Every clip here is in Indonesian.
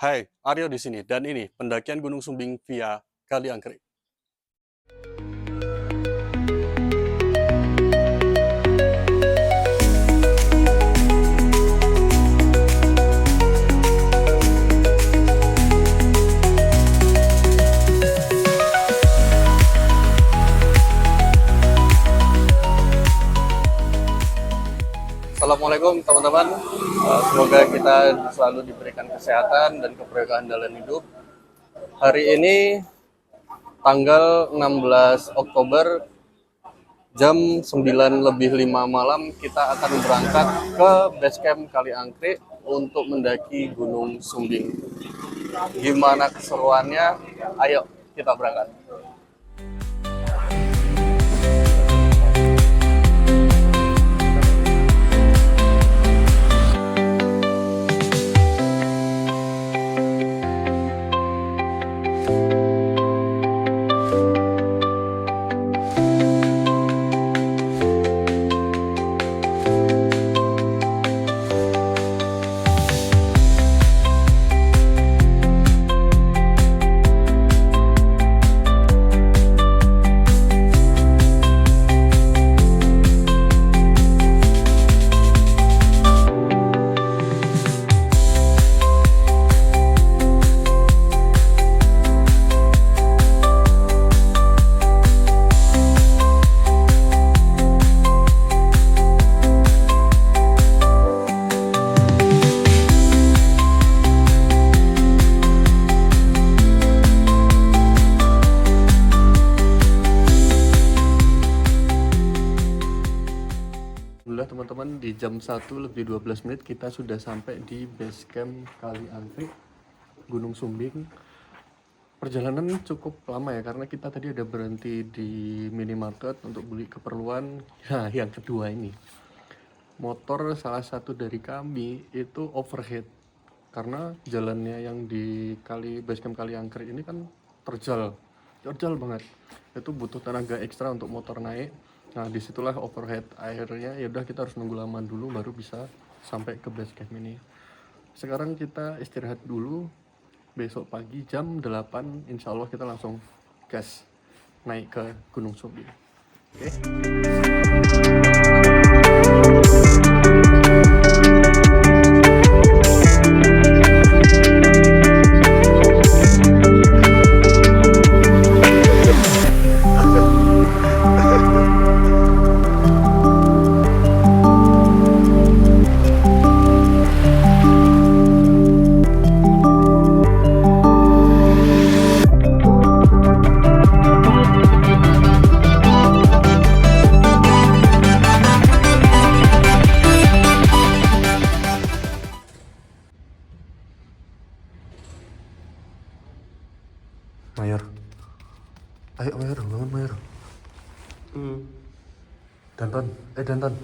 Hai, Aryo di sini dan ini pendakian Gunung Sumbing via Kali Angkrik. Assalamualaikum teman-teman. Semoga kita selalu diberikan kesehatan dan keberkahan dalam hidup. Hari ini tanggal 16 Oktober jam 9:05 malam kita akan berangkat ke basecamp Kali Angkrik untuk mendaki Gunung Sumbing. Gimana keseruannya? Ayo kita berangkat. Teman-teman, di jam 1:12 kita sudah sampai di base camp Kali Angkrik Gunung Sumbing. Perjalanan cukup lama ya, karena kita tadi ada berhenti di minimarket untuk beli keperluan. Nah, yang kedua ini motor salah satu dari kami itu overheat karena jalannya yang di base camp Kali Angkrik ini kan terjal banget. Itu butuh tenaga ekstra untuk motor naik. Nah, disitulah overhead, akhirnya ya udah kita harus nunggu lama dulu baru bisa sampai ke base camp ini. Sekarang kita istirahat dulu, besok pagi jam 8 insya Allah kita langsung gas naik ke Gunung Sumbing. Oke. Mayor, ayo Mayor, bangun Mayor. Danton.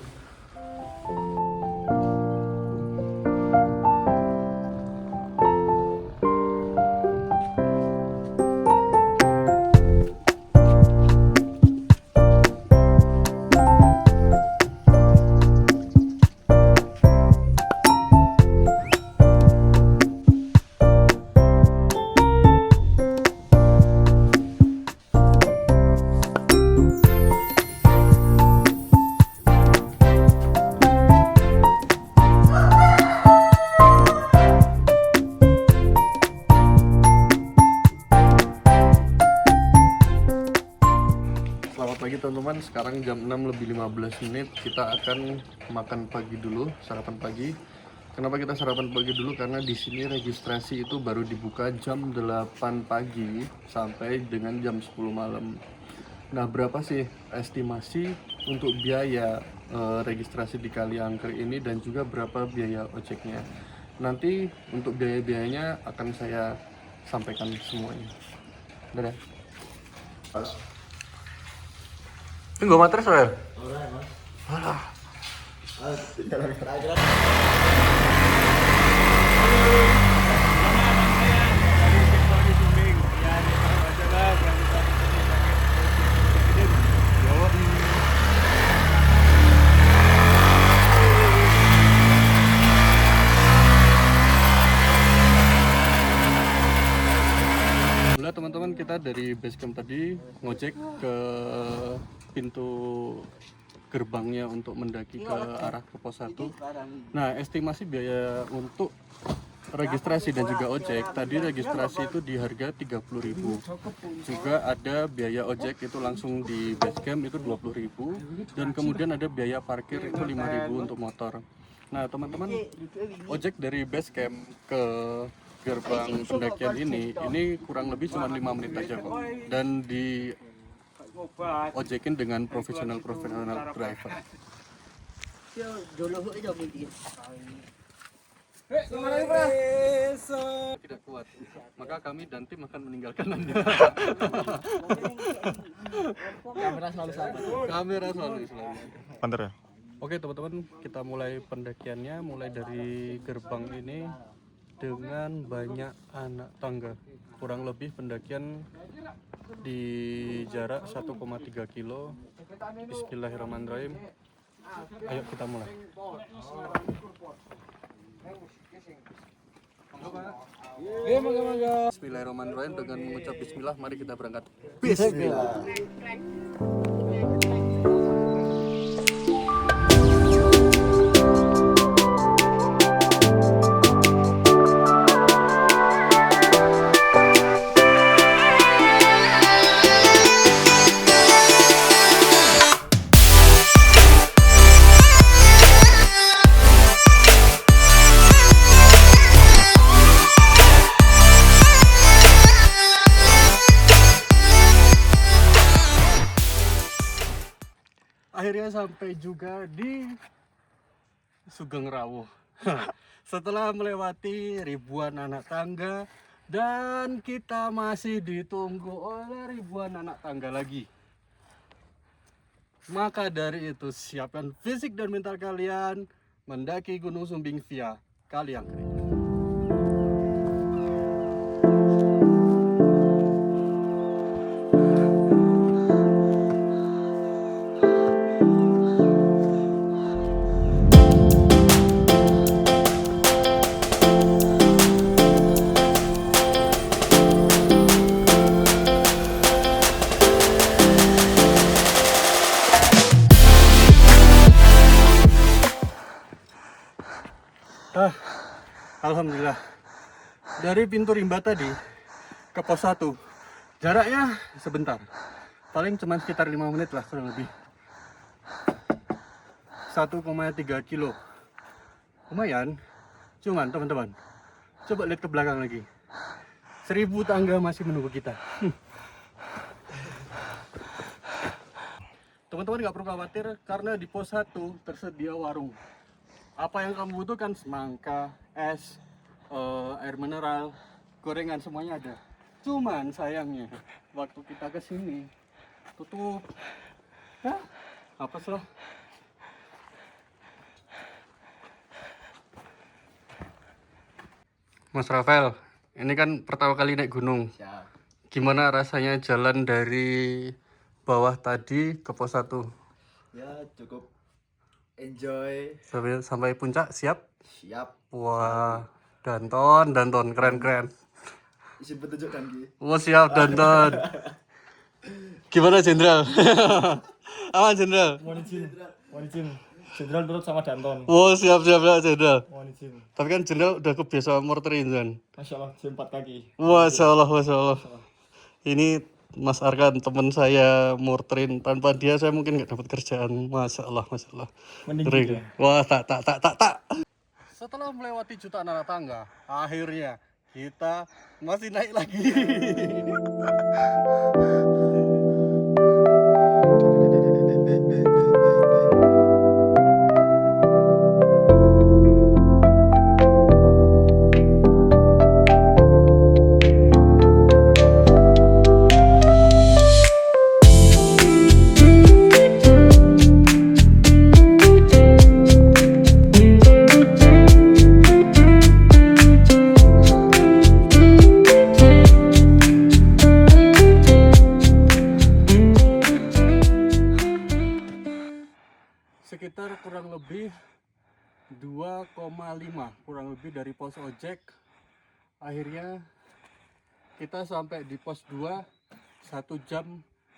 Selamat pagi teman-teman, sekarang jam 6:15 kita akan makan pagi dulu, sarapan pagi. Kenapa kita sarapan pagi dulu? Karena di sini registrasi itu baru dibuka jam 8 pagi sampai dengan jam 10 malam. Nah, berapa sih estimasi untuk biaya registrasi di Kali Angkrik ini dan juga berapa biaya ojeknya? Nanti untuk biaya-biayanya akan saya sampaikan semuanya. Udah ya? Pas. Ini gue materi soalnya? Ora, Mas. Alah. teman-teman, kita dari base camp tadi ngojek ke pintu gerbangnya untuk mendaki ke arah ke pos 1. Nah, estimasi biaya untuk registrasi dan juga ojek, tadi registrasi itu di harga 30.000. Juga ada biaya ojek itu langsung di base camp itu 20.000, dan kemudian ada biaya parkir itu 5.000 untuk motor. Nah, teman-teman, ojek dari base camp ke gerbang pendakian ini kurang lebih cuma 5 menit aja kok, dan di ojekin dengan profesional driver. Tidak kuat, maka kami dan tim akan meninggalkan Anda. Kamera selalu selamat. Panter ya? Oke teman-teman, kita mulai pendakiannya, mulai dari gerbang ini dengan banyak anak tangga. Kurang lebih pendakian di jarak 1,3 kilo. Bismillahirrahmanirrahim. Ayo kita mulai. Bismillahirrahmanirrahim. Dengan mengucap bismillah, mari kita berangkat. Bismillah. Akhirnya sampai juga di Sugeng Rawuh. Setelah melewati ribuan anak tangga, dan kita masih ditunggu oleh ribuan anak tangga lagi. Maka dari itu, siapkan fisik dan mental kalian mendaki Gunung Sumbing via Kaliangkrik. Alhamdulillah, dari pintu rimba tadi ke pos 1 jaraknya sebentar, paling cuma sekitar 5 menit lah kurang lebih. 1,3 kilo lumayan. Cuman teman-teman, coba lihat ke belakang lagi, 1000 tangga masih menunggu kita. Teman-teman nggak perlu khawatir, karena di pos 1 tersedia warung. Apa yang kamu butuhkan, semangka, es, air mineral, gorengan, semuanya ada. Cuman sayangnya waktu kita ke sini tutup. Hah? Apa sih? Mas Rafael, ini kan pertama kali naik gunung. Gimana rasanya jalan dari bawah tadi ke pos 1? Ya cukup enjoy. Sampai puncak, siap? Siap. Wah, Danton, keren. Isi petunjuk kan Ki. Wah, siap Danton. Gimana Jenderal? Aman Jenderal? Mohon izin. Jenderal turut sama Danton. Wah, siap Jenderal. Mohon izin. Tapi kan Jenderal udah kebiasa morterin kan? Masya Allah, jam 4 kaki. Masya Allah. Ini Mas Arkan, teman saya, morterin. Tanpa dia saya mungkin nggak dapat kerjaan. Masya Allah. Mending Kering. gitu. Wah, tak. Setelah melewati jutaan anak tangga, akhirnya kita masih naik lagi. Sekitar kurang lebih 2,5 kurang lebih dari pos ojek. Akhirnya kita sampai di pos 2 1 jam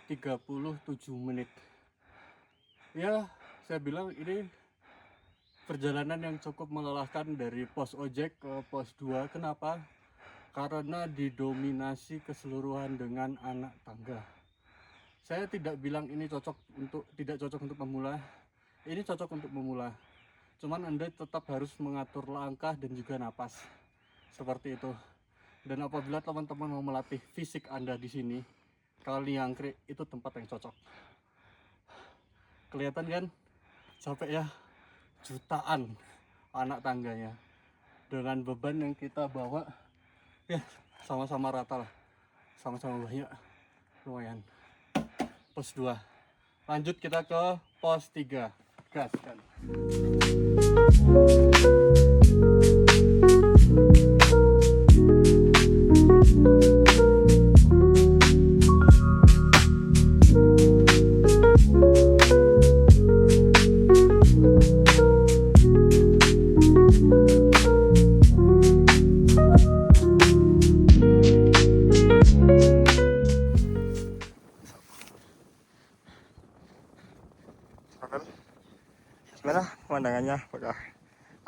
37 menit. Ya, saya bilang ini perjalanan yang cukup melelahkan dari pos ojek ke pos 2. Kenapa? Karena didominasi keseluruhan dengan anak tangga. Saya tidak bilang ini tidak cocok untuk pemula. Ini cocok untuk pemula. Cuman Anda tetap harus mengatur langkah dan juga napas. Seperti itu. Dan apabila teman-teman mau melatih fisik Anda di sini, Kali Angkrik itu tempat yang cocok. Kelihatan kan? Capek ya? Jutaan anak tangganya. Dengan beban yang kita bawa, ya sama-sama rata lah. Sama-sama banyak. Lumayan. Pos 2. Lanjut kita ke pos 3. Gaskan. Gimana pemandangannya apakah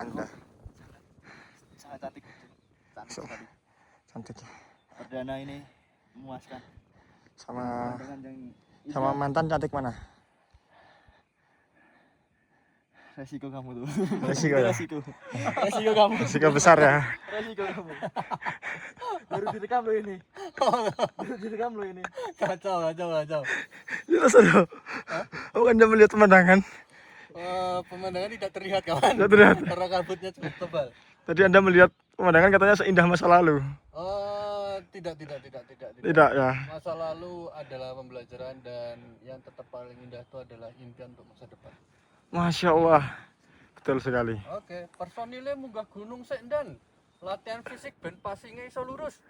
Anda? Sangat cantik. Cantik So. sekali. Cantik ya. Perdana ini memuaskan. Sama Pemandangan yang sama mantan cantik mana? resiko kamu tuh. Resiko ya? Resiko kamu. Resiko besar ya. Resiko kamu. Baru direkam lo ini. Baru direkam lo ini. Kacau. Jelas loh. Oh, Anda melihat pemandangan? Pemandangan tidak terlihat kawan. Tidak terlihat. Karena kabutnya cukup tebal. Tadi Anda melihat pemandangan katanya seindah masa lalu. Tidak. Tidak ya. Masa lalu adalah pembelajaran dan yang tetap paling indah itu adalah impian untuk masa depan. Masya Allah. Betul sekali. Oke, personilnya munggah gunung sik dan latihan fisik ben passingnya iso lurus.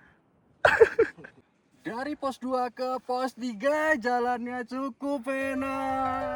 Dari pos 2 ke pos 3 jalannya cukup enak.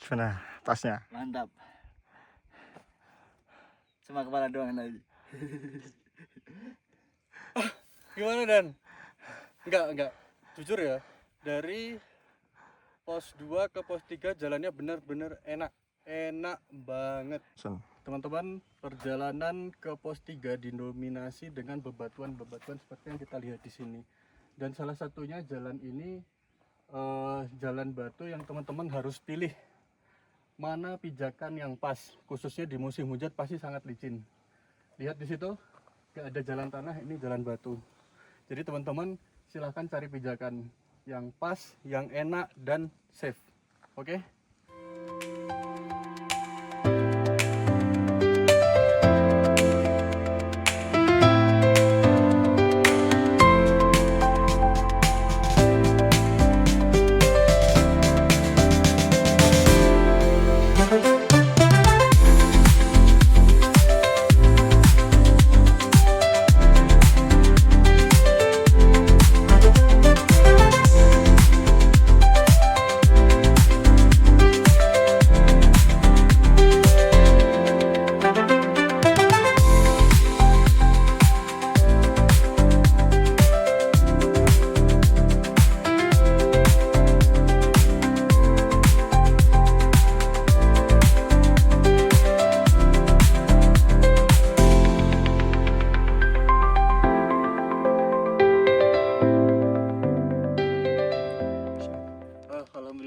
Gimana tasnya? Mantap. Cuma kepala doang tadi. Gimana Dan? Enggak. Jujur ya, dari pos 2 ke pos 3 jalannya benar-benar enak. Enak banget. Teman-teman, perjalanan ke pos 3 didominasi dengan bebatuan-bebatuan seperti yang kita lihat di sini. Dan salah satunya jalan ini jalan batu yang teman-teman harus pilih mana pijakan yang pas, khususnya di musim hujan pasti sangat licin. Lihat di situ, gak ada jalan tanah, ini jalan batu. Jadi teman-teman silahkan cari pijakan yang pas, yang enak dan safe. Oke?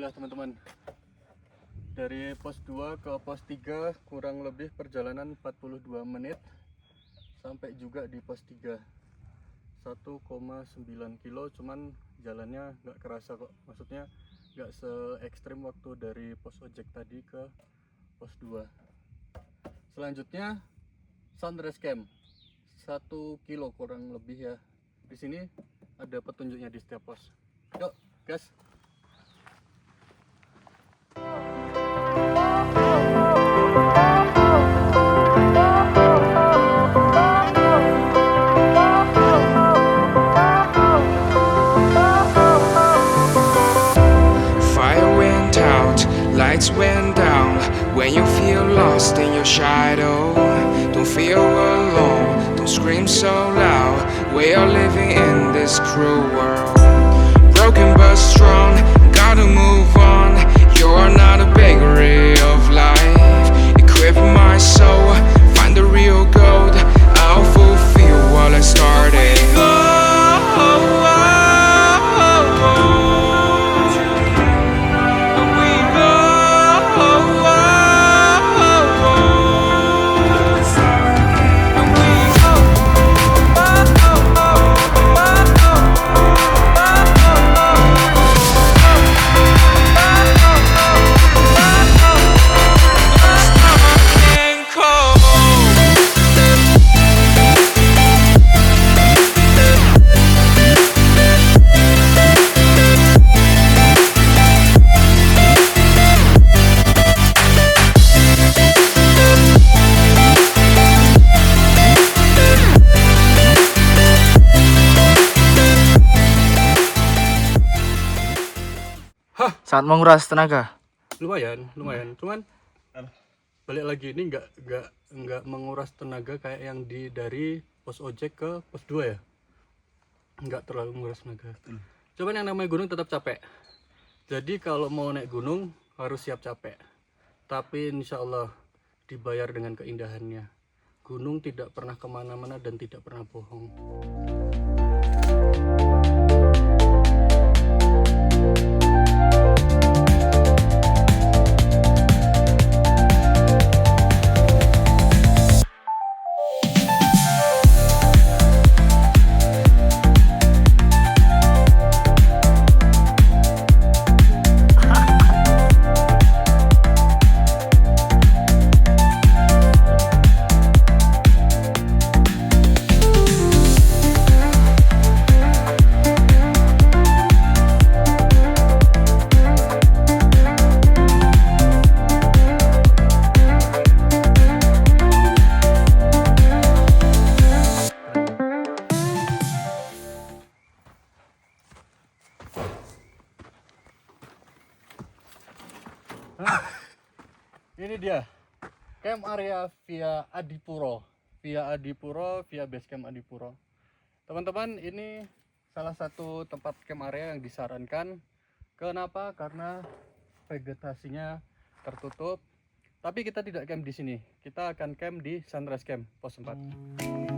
Alhamdulillah teman-teman, dari pos 2 ke pos 3 kurang lebih perjalanan 42 menit sampai juga di pos 3. 1,9 kilo, cuman jalannya nggak kerasa kok, maksudnya nggak se ekstrim waktu dari pos ojek tadi ke pos 2. Selanjutnya Sunrise Camp 1 kilo kurang lebih ya. Di sini ada petunjuknya di setiap pos. Yuk gas. Fire went out, lights went down. When you feel lost in your shadow, don't feel alone, don't scream so loud. We are living in this cruel world. Broken but strong, gotta move on. You're not a bakery of life. Equip my soul, find the real gold. I'll fulfill what I started. Sangat menguras tenaga. Lumayan, cuman balik lagi ini nggak menguras tenaga kayak yang dari pos ojek ke pos 2 ya, nggak terlalu menguras tenaga. Cuman yang namanya gunung tetap capek, jadi kalau mau naik gunung harus siap capek, tapi insya Allah dibayar dengan keindahannya. Gunung tidak pernah kemana-mana dan tidak pernah bohong. Ini dia camp area via Adipuro, via base camp Adipuro. Teman-teman, ini salah satu tempat camp area yang disarankan. Kenapa? Karena vegetasinya tertutup. Tapi kita tidak camp di sini. Kita akan camp di Sunrise Camp pos 4.